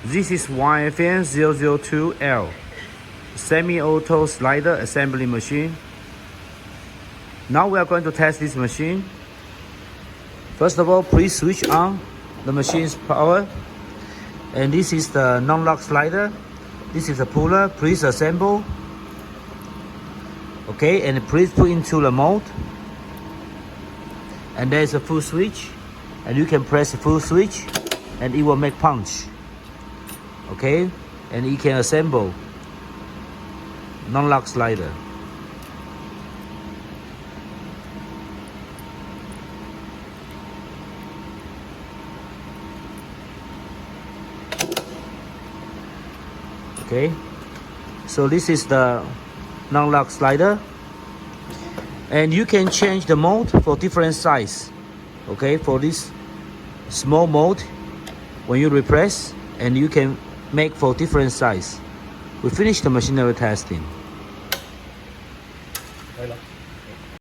This is YFM-002L Semi-auto slider assembly machine. Now we are going to test this machine. First of all, please switch on the machine's power. And this is the non-lock slider. This is the puller. Please assemble. Okay, and please put into the mold. And there is a full switch. And you can press the full switch and it will make punch. Okay, and you can assemble non-lock slider. Okay, so this is the non-lock slider, and you can change the mold for different size. Okay, for this small mold, when you repress, and you can make for different size. We finished the machinery testing.